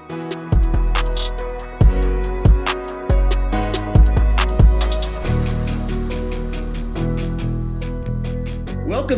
Welcome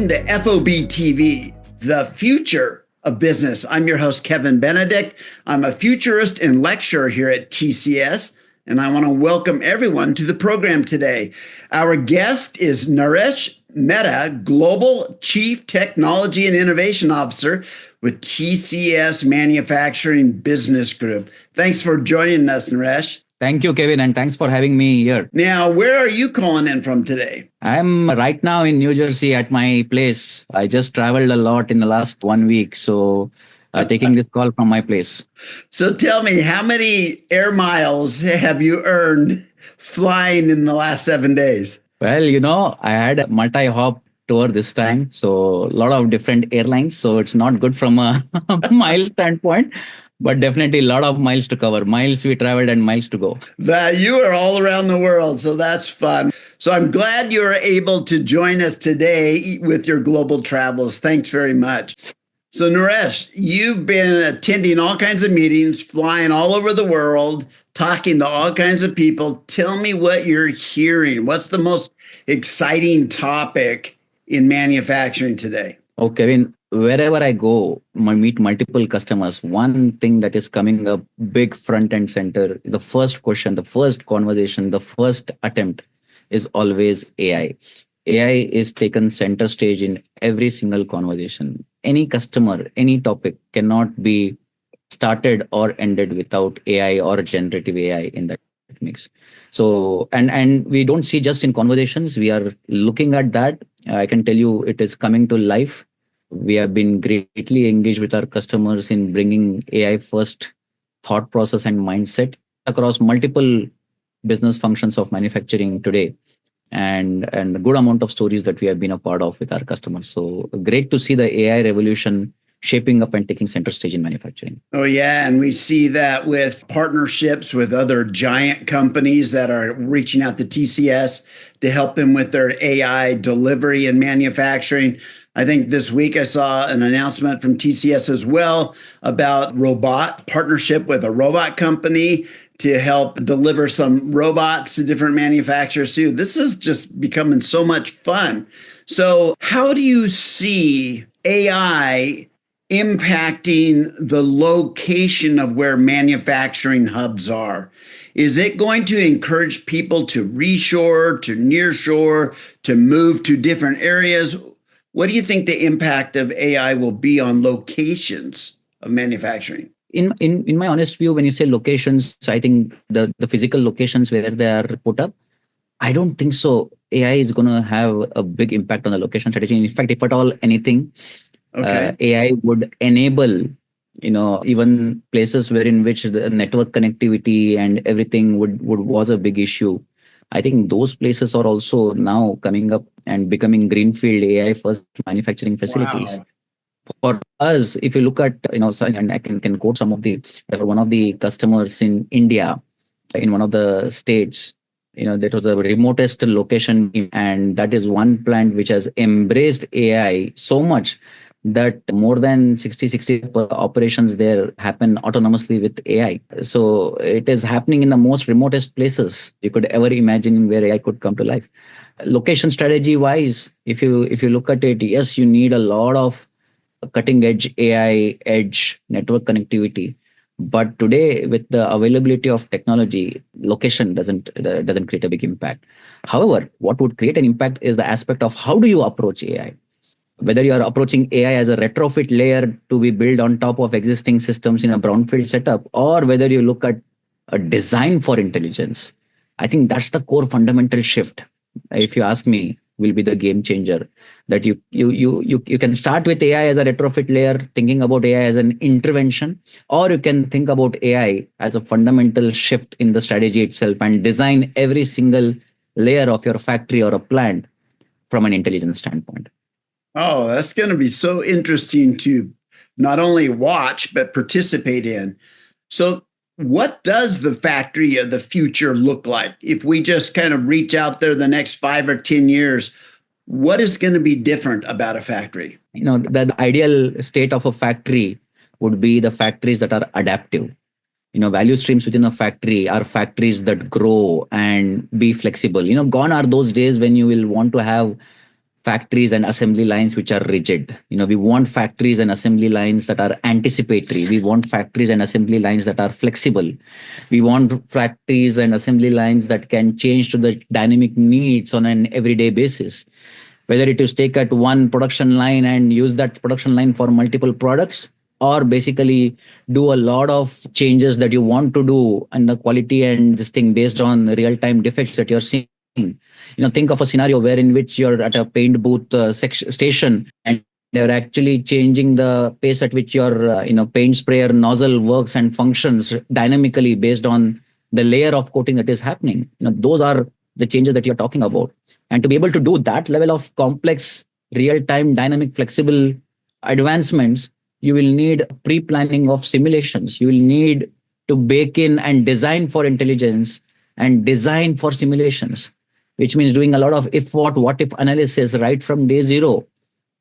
to FOB TV, the future of business. I'm your host, Kevin Benedict. I'm a futurist and lecturer here at TCS, and I want to welcome everyone to the program today. Our guest is Naresh Mehta, Global Chief Technology and Innovation Officer with TCS Manufacturing Business Group. Thanks for joining us, Naresh. Thank you, Kevin, and thanks for having me here. Now, where are you calling in from today? I'm right now in New Jersey at my place. I just traveled a lot in the last 1 week, so taking this call from my place. So tell me, how many air miles have you earned flying in the last 7 days? Well, I had a multi-hop tour this time, so a lot of different airlines, so it's not good from a mile standpoint. But definitely a lot of miles to cover. Miles we traveled and miles to go. You are all around the world, so that's fun. So I'm glad you were able to join us today with your global travels. Thanks very much. So Naresh, you've been attending all kinds of meetings, flying all over the world, talking to all kinds of people. Tell me what you're hearing. What's the most exciting topic in manufacturing today? Oh, Kevin, wherever I go, I meet multiple customers. One thing that is coming up big front and center, the first question, the first conversation, the first attempt is always AI. AI is taken center stage in every single conversation. Any customer, any topic cannot be started or ended without AI or generative AI in that mix. So, and we don't see just in conversations, we are looking at that. I can tell you it is coming to life. We have been greatly engaged with our customers in bringing AI first thought process and mindset across multiple business functions of manufacturing today, and a good amount of stories that we have been a part of with our customers. So great to see the AI revolution shaping up and taking center stage in manufacturing. Oh, yeah. And we see that with partnerships with other giant companies that are reaching out to TCS to help them with their AI delivery and manufacturing. I think this week I saw an announcement from TCS as well about partnership with a robot company to help deliver some robots to different manufacturers too. This is just becoming so much fun. So how do you see AI impacting the location of where manufacturing hubs are? Is it going to encourage people to reshore, to nearshore, to move to different areas? What do you think the impact of AI will be on locations of manufacturing? In my honest view, when you say locations, I think the physical locations where they are put up, I don't think so. AI is going to have a big impact on the location strategy. In fact, if at all anything, AI would enable, even places where in which the network connectivity and everything was a big issue. I think those places are also now coming up and becoming greenfield AI first manufacturing facilities. Wow. For us, if you look at, and I can quote some of one of the customers in India, in one of the states, that was the remotest location. And that is one plant which has embraced AI so much that more than 60 operations there happen autonomously with AI. So it is happening in the most remotest places you could ever imagine where AI could come to life. Location strategy wise, if you look at it, yes, you need a lot of cutting edge AI edge network connectivity. But today, with the availability of technology, location doesn't create a big impact. However, what would create an impact is the aspect of how do you approach AI? Whether you are approaching AI as a retrofit layer to be built on top of existing systems in a brownfield setup, or whether you look at a design for intelligence, I think that's the core fundamental shift. If you ask me, will be the game changer. That you can start with AI as a retrofit layer, thinking about AI as an intervention, or you can think about AI as a fundamental shift in the strategy itself and design every single layer of your factory or a plant from an intelligence standpoint. Oh, that's going to be so interesting to not only watch, but participate in. So what does the factory of the future look like? If we just kind of reach out there the next 5 or 10 years, what is going to be different about a factory? The ideal state of a factory would be the factories that are adaptive. value streams within a factory are factories that grow and be flexible. Gone are those days when you will want to have factories and assembly lines which are rigid. We want factories and assembly lines that are anticipatory. We want factories and assembly lines that are flexible. We want factories and assembly lines that can change to the dynamic needs on an everyday basis. Whether it is take at one production line and use that production line for multiple products, or basically do a lot of changes that you want to do and the quality and this thing based on real time defects that you're seeing. Think of a scenario where in which you're at a paint booth station, and they're actually changing the pace at which your paint sprayer nozzle works and functions dynamically based on the layer of coating that is happening. Those are the changes that you're talking about. And to be able to do that level of complex, real-time, dynamic, flexible advancements, you will need pre-planning of simulations. You will need to bake in and design for intelligence and design for simulations, which means doing a lot of if what if analysis right from day zero,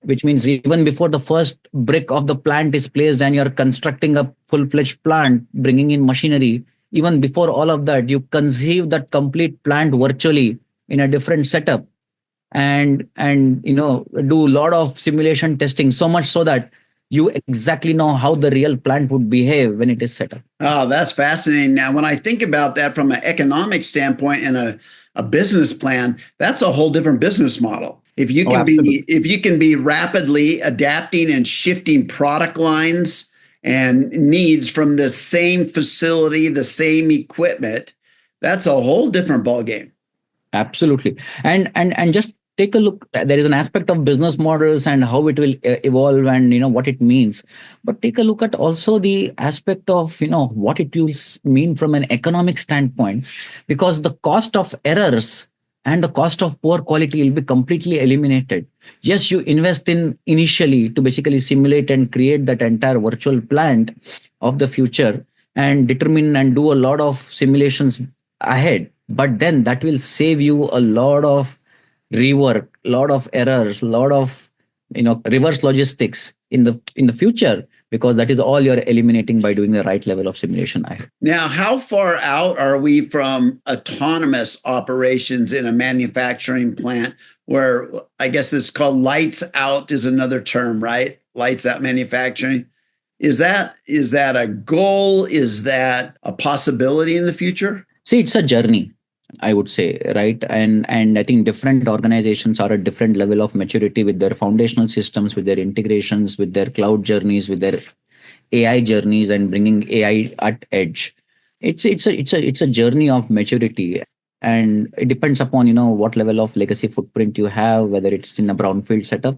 which means even before the first brick of the plant is placed and you're constructing a full-fledged plant, bringing in machinery, even before all of that, you conceive that complete plant virtually in a different setup, and do a lot of simulation testing, so much so that you exactly know how the real plant would behave when it is set up. Oh, that's fascinating. Now, when I think about that from an economic standpoint and a business plan, that's a whole different business model. If you can be rapidly adapting and shifting product lines and needs from the same facility, the same equipment, that's a whole different ballgame. Absolutely. And just take a look. There is an aspect of business models and how it will evolve and what it means. But take a look at also the aspect of what it will mean from an economic standpoint, because the cost of errors and the cost of poor quality will be completely eliminated. Yes, you invest in initially to basically simulate and create that entire virtual plant of the future and determine and do a lot of simulations ahead. But then that will save you a lot of rework, a lot of errors, a lot of reverse logistics in the future, because that is all you're eliminating by doing the right level of simulation ahead. Now, how far out are we from autonomous operations in a manufacturing plant, where I guess this is called lights out is another term, right? Lights out manufacturing. Is that a goal? Is that a possibility in the future? See, it's a journey, I would say, right? And I think different organizations are at different level of maturity with their foundational systems, with their integrations, with their cloud journeys, with their AI journeys, and bringing AI at edge. It's a journey of maturity, and it depends upon what level of legacy footprint you have, whether it's in a brownfield setup.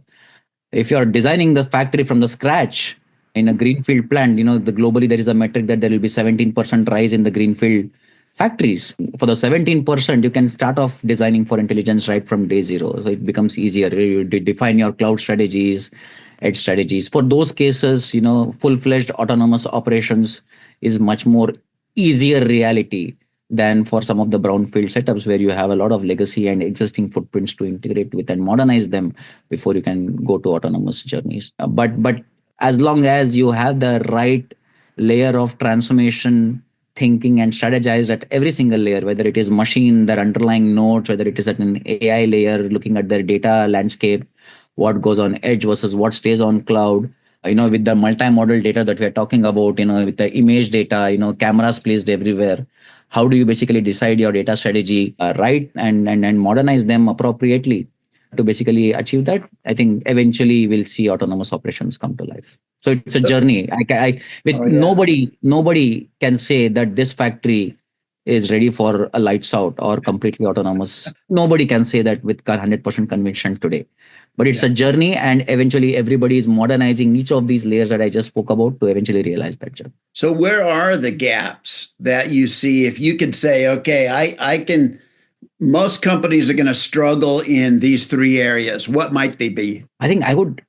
If you're designing the factory from the scratch in a greenfield plant, globally there is a metric that there will be 17% rise in the greenfield factories. For the 17%, you can start off designing for intelligence right from day zero. So it becomes easier. You define your cloud strategies, edge strategies. For those cases, full-fledged autonomous operations is much more easier reality than for some of the brownfield setups where you have a lot of legacy and existing footprints to integrate with and modernize them before you can go to autonomous journeys. But as long as you have the right layer of transformation thinking and strategized at every single layer, whether it is machine, their underlying nodes, whether it is at an AI layer, looking at their data landscape, what goes on edge versus what stays on cloud, with the multimodal data that we're talking about, with the image data, cameras placed everywhere. How do you basically decide your data strategy right and modernize them appropriately to basically achieve that? I think eventually we'll see autonomous operations come to life. So it's a journey. Nobody can say that this factory is ready for a lights out or completely autonomous. Nobody can say that with 100% conviction today. But it's a journey, and eventually everybody is modernizing each of these layers that I just spoke about to eventually realize that journey. So where are the gaps that you see? If you could say, okay, I can, most companies are going to struggle in these three areas. What might they be? I think I would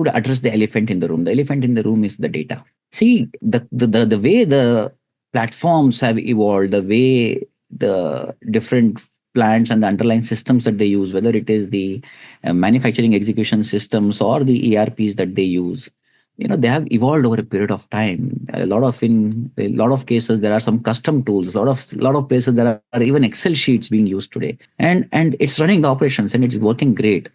address the elephant in the room. The elephant in the room is the data. See, the way the platforms have evolved, the way the different plants and the underlying systems that they use, whether it is the manufacturing execution systems or the ERPs that they use, they have evolved over a period of time. In a lot of cases there are some custom tools. A lot of places there are even Excel sheets being used today, and it's running the operations and it's working great.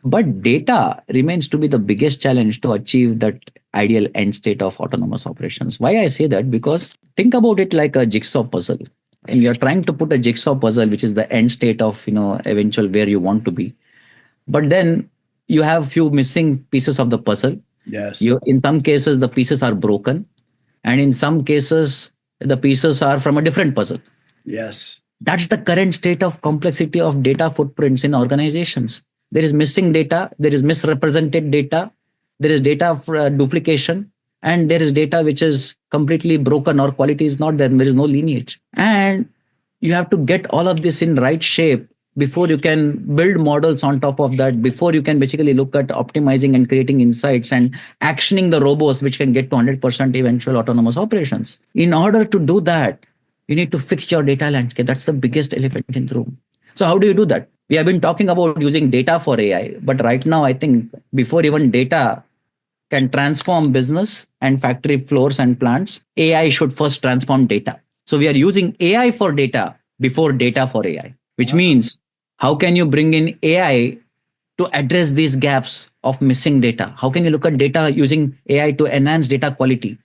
But data remains to be the biggest challenge to achieve that ideal end state of autonomous operations. Why I say that? Because think about it like a jigsaw puzzle, and you're trying to put a jigsaw puzzle which is the end state of eventual where you want to be. But then you have few missing pieces of the puzzle. Yes. You, in some cases the pieces are broken, and in some cases the pieces are from a different puzzle. Yes. That's the current state of complexity of data footprints in organizations. There is missing data, there is misrepresented data, there is data for duplication, and there is data which is completely broken or quality is not there. There is no lineage. And you have to get all of this in right shape before you can build models on top of that, before you can basically look at optimizing and creating insights and actioning the robots which can get to 100% eventual autonomous operations. In order to do that, you need to fix your data landscape. That's the biggest elephant in the room. So how do you do that? We have been talking about using data for AI, but right now I think before even data can transform business and factory floors and plants, AI should first transform data. So we are using AI for data before data for AI, which means how can you bring in AI to address these gaps of missing data? How can you look at data using AI to enhance data quality?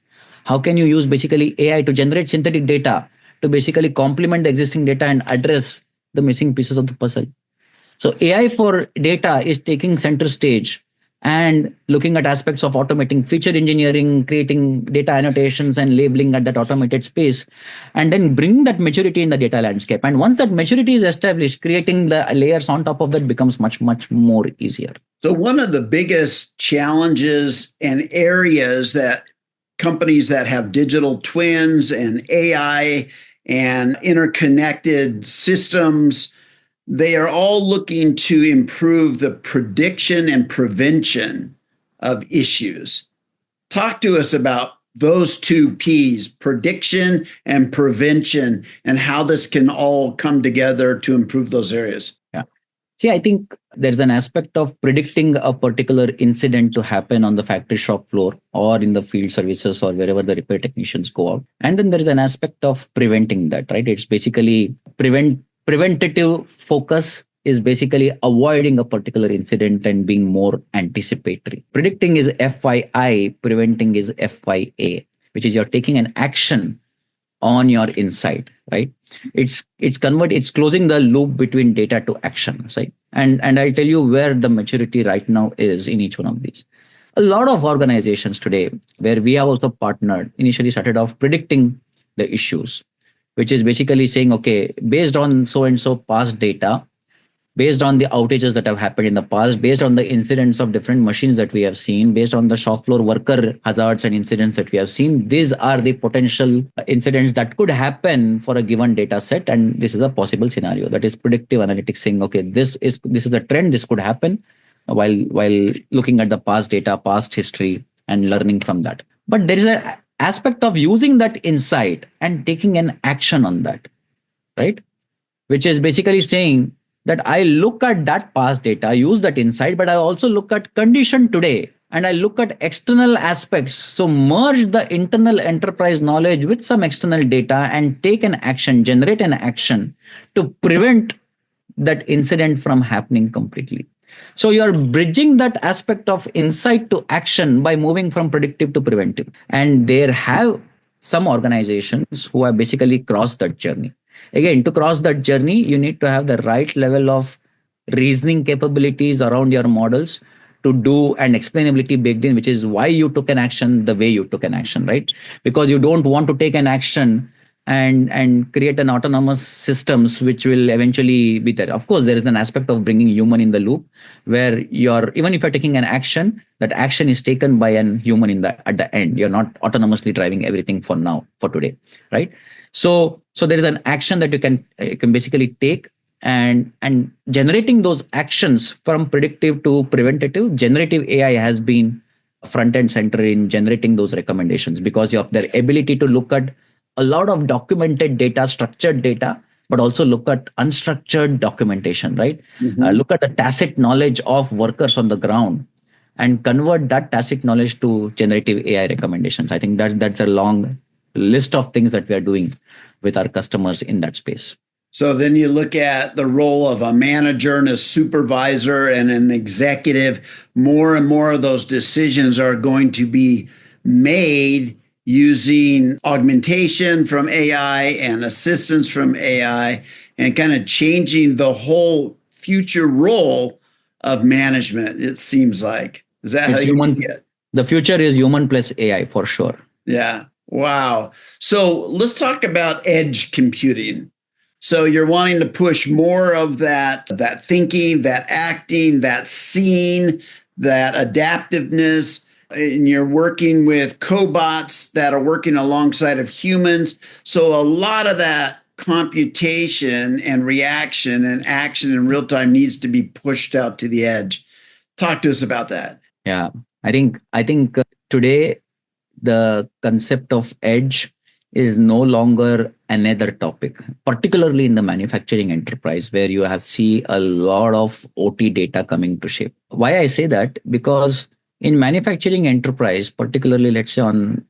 How can you use basically AI to generate synthetic data to basically complement the existing data and address the missing pieces of the puzzle? So AI for data is taking center stage and looking at aspects of automating feature engineering, creating data annotations and labeling at that automated space, and then bring that maturity in the data landscape. And once that maturity is established, creating the layers on top of that becomes much, much more easier. So one of the biggest challenges and areas that companies that have digital twins and AI and interconnected systems, they are all looking to improve the prediction and prevention of issues. Talk to us about those two P's, prediction and prevention, and how this can all come together to improve those areas. Yeah. See, I think there's an aspect of predicting a particular incident to happen on the factory shop floor or in the field services or wherever the repair technicians go out. And then there is an aspect of preventing that, right? It's basically preventative focus is basically avoiding a particular incident and being more anticipatory. Predicting is FYI, preventing is FYA, which is you're taking an action on your insight, right? It's closing the loop between data to action, right? And I'll tell you where the maturity right now is in each one of these. A lot of organizations today, where we have also partnered, initially started off predicting the issues, which is basically saying, okay, based on so and so past data, based on the outages that have happened in the past, based on the incidents of different machines that we have seen, based on the shop floor worker hazards and incidents that we have seen, these are the potential incidents that could happen for a given data set. And this is a possible scenario. That is predictive analytics saying, okay, this is a trend, this could happen, while looking at the past data, past history, and learning from that. But there is an aspect of using that insight and taking an action on that, right? Which is basically saying that I look at that past data, I use that insight, but I also look at condition today and I look at external aspects. So merge the internal enterprise knowledge with some external data and take an action, generate an action to prevent that incident from happening completely. So you're bridging that aspect of insight to action by moving from predictive to preventive. And there have some organizations who have basically crossed that journey. Again, to cross that journey, you need to have the right level of reasoning capabilities around your models to do an explainability baked in, which is why you took an action the way you took an action, right? Because you don't want to take an action and create an autonomous systems which will eventually be there. Of course, there is an aspect of bringing human in the loop where even if you're taking an action, that action is taken by an human at the end. You're not autonomously driving everything for today, right? So there is an action that you can basically take, and generating those actions from predictive to preventative. Generative AI has been front and center in generating those recommendations because of their ability to look at a lot of documented data, structured data, but also look at unstructured documentation, right? Look at the tacit knowledge of workers on the ground and convert that tacit knowledge to generative AI recommendations. I think that's a long list of things that we are doing with our customers in that space. So then you look at the role of a manager and a supervisor and an executive. More and more of those decisions are going to be made using augmentation from AI and assistance from AI, and kind of changing the whole future role of management, it seems like. Is that It's how you human. see it? The future is human plus AI for sure. Yeah. Wow. So let's talk about edge computing. So you're wanting to push more of that thinking, that acting, that seeing, that adaptiveness, and you're working with cobots that are working alongside of humans. So a lot of that computation and reaction and action in real time needs to be pushed out to the edge. Talk to us about that. Yeah, I think today the concept of edge is no longer another topic, particularly in the manufacturing enterprise where you have see a lot of OT data coming to shape. Why I say that? Because in manufacturing enterprise, particularly let's say on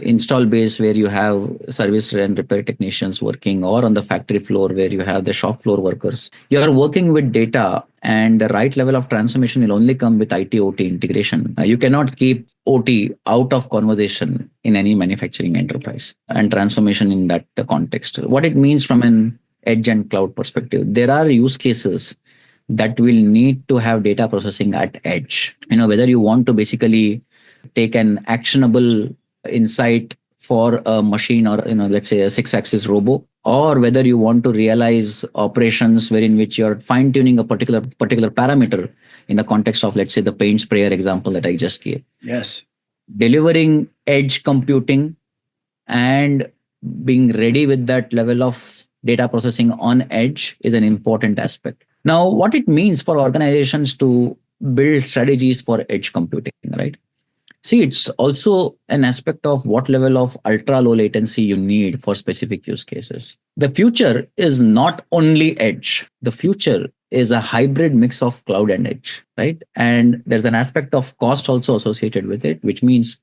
install base where you have service and repair technicians working, or on the factory floor where you have the shop floor workers, you are working with data, and the right level of transformation will only come with IT OT integration. You cannot keep OT out of conversation in any manufacturing enterprise and transformation in that context. What it means from an edge and cloud perspective, there are use cases that will need to have data processing at edge. Whether you want to basically take an actionable insight for a machine, or let's say a 6-axis robo, or whether you want to realize operations wherein which you're fine tuning a particular parameter in the context of, let's say, the paint sprayer example that I just gave. Yes. Delivering edge computing and being ready with that level of data processing on edge is an important aspect. Now, what it means for organizations to build strategies for edge computing, right? See, it's also an aspect of what level of ultra low latency you need for specific use cases. The future is not only edge. The future is a hybrid mix of cloud and edge, right? And there's an aspect of cost also associated with it, which means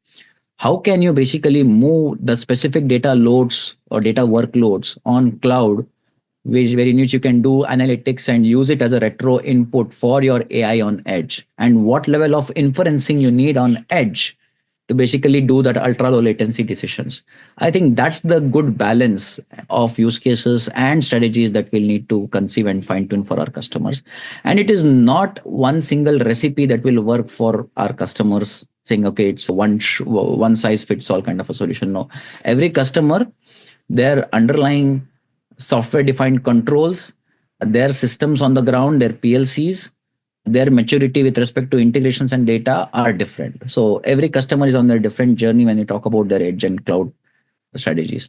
how can you basically move the specific data loads or data workloads on cloud, wherein which you can do analytics and use it as a retro input for your AI on edge, and what level of inferencing you need on edge to basically do that ultra low latency decisions. I think that's the good balance of use cases and strategies that we'll need to conceive and fine tune for our customers. And it is not one single recipe that will work for our customers saying, okay, it's one size fits all kind of a solution. No, every customer, their underlying software defined controls, their systems on the ground, their PLCs, their maturity with respect to integrations and data are different. So every customer is on their different journey when you talk about their edge and cloud strategies.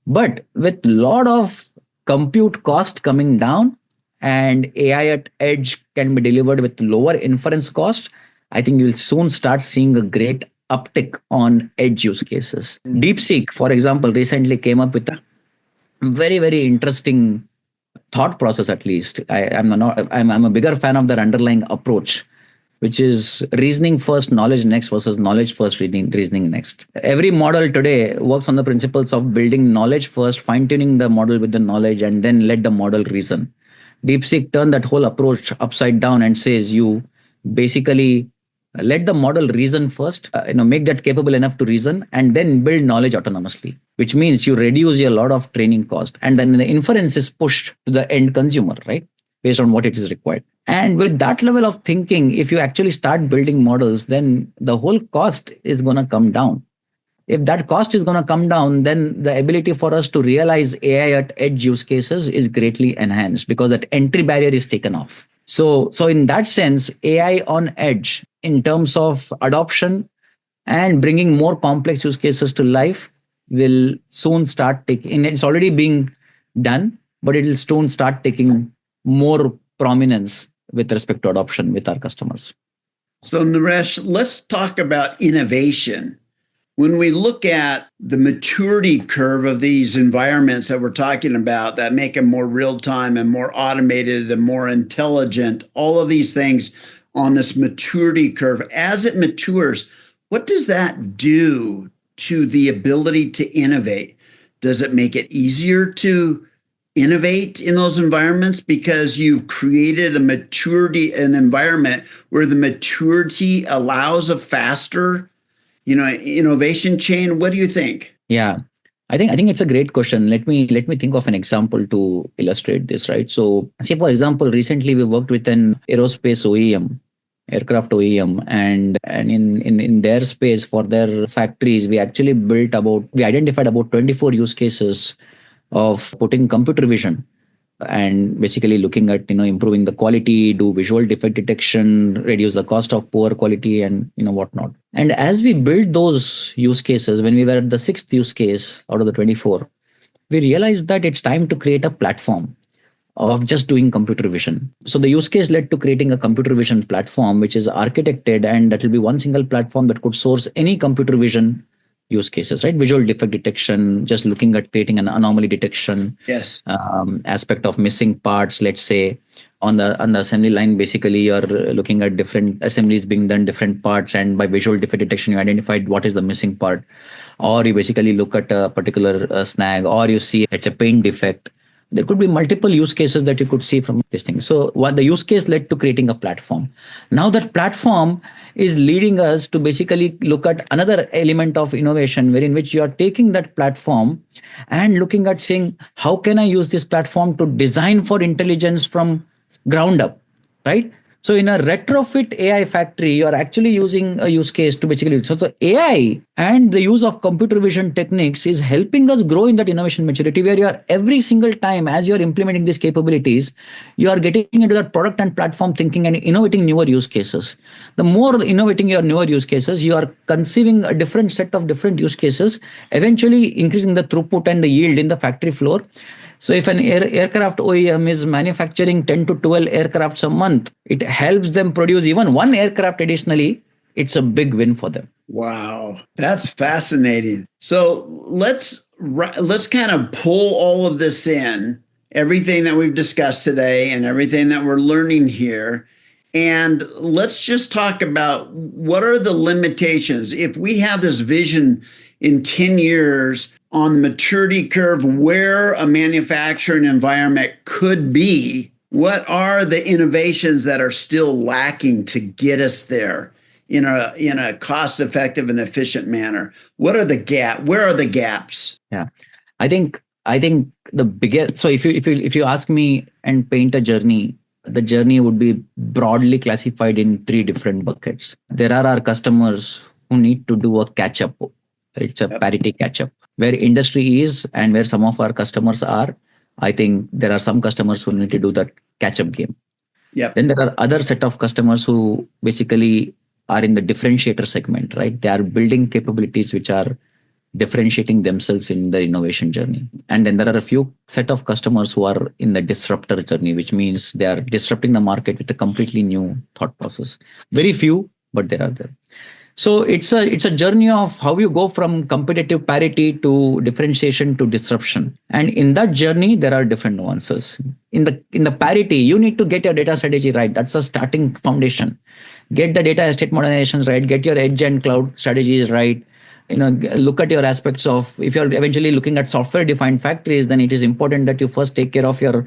But with a lot of compute cost coming down and AI at edge can be delivered with lower inference cost, I think you'll soon start seeing a great uptick on edge use cases. DeepSeek, for example, recently came up with a very, very interesting thought process. At least I'm a bigger fan of their underlying approach, which is reasoning first, knowledge next, versus knowledge first, reasoning next. Every model today works on the principles of building knowledge first, fine tuning the model with the knowledge, and then let the model reason. DeepSeek turned that whole approach upside down and says you basically let the model reason first, make that capable enough to reason, and then build knowledge autonomously, which means you reduce a lot of training cost, and then the inference is pushed to the end consumer, right, based on what it is required. And with that level of thinking, if you actually start building models, then the whole cost is going to come down. If that cost is going to come down, then the ability for us to realize AI at edge use cases is greatly enhanced because that entry barrier is taken off. So in that sense, AI on edge in terms of adoption and bringing more complex use cases to life will soon start taking, it's already being done, but it will soon start taking more prominence with respect to adoption with our customers. So Naresh, let's talk about innovation. When we look at the maturity curve of these environments that we're talking about that make them more real time and more automated and more intelligent, all of these things on this maturity curve. As it matures, what does that do to the ability to innovate? Does it make it easier to innovate in those environments because you've created an environment where the maturity allows a faster, innovation chain? What do you think? Yeah. I think it's a great question. Let me think of an example to illustrate this, right? So, say for example, recently we worked with an aerospace OEM, aircraft OEM, and in their space for their factories, we identified about 24 use cases of putting computer vision and basically looking at improving the quality, do visual defect detection, reduce the cost of poor quality, and whatnot. And as we built those use cases, when we were at the sixth use case out of the 24, we realized that it's time to create a platform of just doing computer vision. So the use case led to creating a computer vision platform which is architected, and that will be one single platform that could source any computer vision use cases, right? Visual defect detection, just looking at creating an anomaly detection. Yes. Aspect of missing parts, let's say on the assembly line, basically you're looking at different assemblies being done, different parts, and by visual defect detection you identified what is the missing part, or you basically look at a particular snag, or you see it's a paint defect. There could be multiple use cases that you could see from this thing. So what the use case led to creating a platform. Now that platform is leading us to basically look at another element of innovation, wherein which you are taking that platform and looking at saying, how can I use this platform to design for intelligence from ground up, right? So in a retrofit AI factory, you are actually using a use case to basically, so AI and the use of computer vision techniques is helping us grow in that innovation maturity, where you are every single time as you are implementing these capabilities, you are getting into that product and platform thinking and innovating newer use cases. The more innovating your newer use cases, you are conceiving a different set of different use cases, eventually increasing the throughput and the yield in the factory floor. So if an aircraft OEM is manufacturing 10 to 12 aircrafts a month, it helps them produce even one aircraft additionally. It's a big win for them. Wow, that's fascinating. So let's kind of pull all of this in, everything that we've discussed today and everything that we're learning here. And let's just talk about what are the limitations. If we have this vision in 10 years on the maturity curve where a manufacturing environment could be, what are the innovations that are still lacking to get us there in a cost-effective and efficient manner? What are the where are the gaps? Yeah, I think the biggest. So if you ask me and paint a journey, the journey would be broadly classified in three different buckets. There are our customers who need to do a catch up. It's a parity catch up where industry is and where some of our customers are. I think there are some customers who need to do that catch up game. Yep. Then there are other set of customers who basically are in the differentiator segment, right? They are building capabilities which are differentiating themselves in the innovation journey. And then there are a few set of customers who are in the disruptor journey, which means they are disrupting the market with a completely new thought process. Very few, but there are there. So it's a journey of how you go from competitive parity to differentiation to disruption. And in that journey, there are different nuances. In the parity, you need to get your data strategy right. That's a starting foundation. Get the data estate modernizations right. Get your edge and cloud strategies right. Look at your aspects of, if you're eventually looking at software defined factories, then it is important that you first take care of your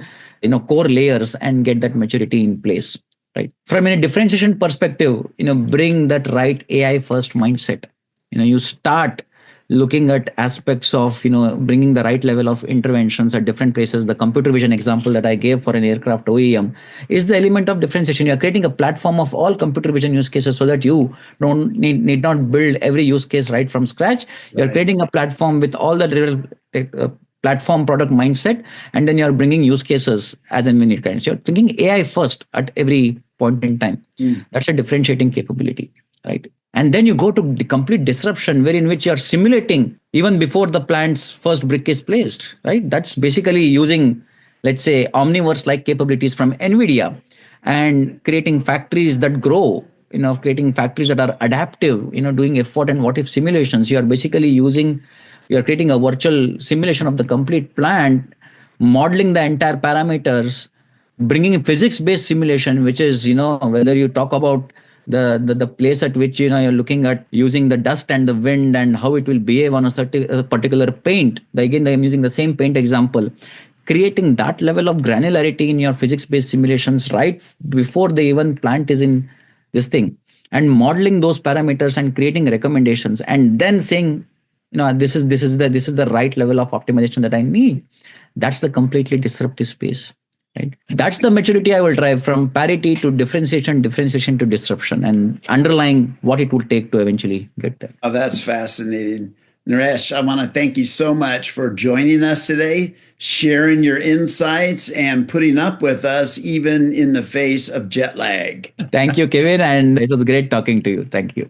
core layers and get that maturity in place. Right. From a differentiation perspective, bring that right AI first mindset. You start looking at aspects of, bringing the right level of interventions at different places. The computer vision example that I gave for an aircraft OEM is the element of differentiation. You're creating a platform of all computer vision use cases so that you don't need not build every use case right from scratch. You're creating a platform with all the platform product mindset, and then you're bringing use cases as and when it can. So you're thinking AI first at every point in time. That's a differentiating capability, right? And then you go to the complete disruption, wherein which you're simulating even before the plant's first brick is placed, right? That's basically using, let's say, Omniverse-like capabilities from NVIDIA and creating factories that grow, creating factories that are adaptive, doing effort and what if simulations. You're creating a virtual simulation of the complete plant, modeling the entire parameters, bringing a physics-based simulation, which is, whether you talk about the place at which you're looking at using the dust and the wind and how it will behave on a certain particular paint. Again, I'm using the same paint example. Creating that level of granularity in your physics-based simulations right before the even plant is in this thing, and modeling those parameters and creating recommendations, and then saying, this is the right level of optimization that I need. That's the completely disruptive space. Right. That's the maturity I will drive, from parity to differentiation, differentiation to disruption, and underlying what it will take to eventually get there. Oh, that's fascinating. Naresh, I want to thank you so much for joining us today, sharing your insights, and putting up with us even in the face of jet lag. Thank you, Kevin. And it was great talking to you. Thank you.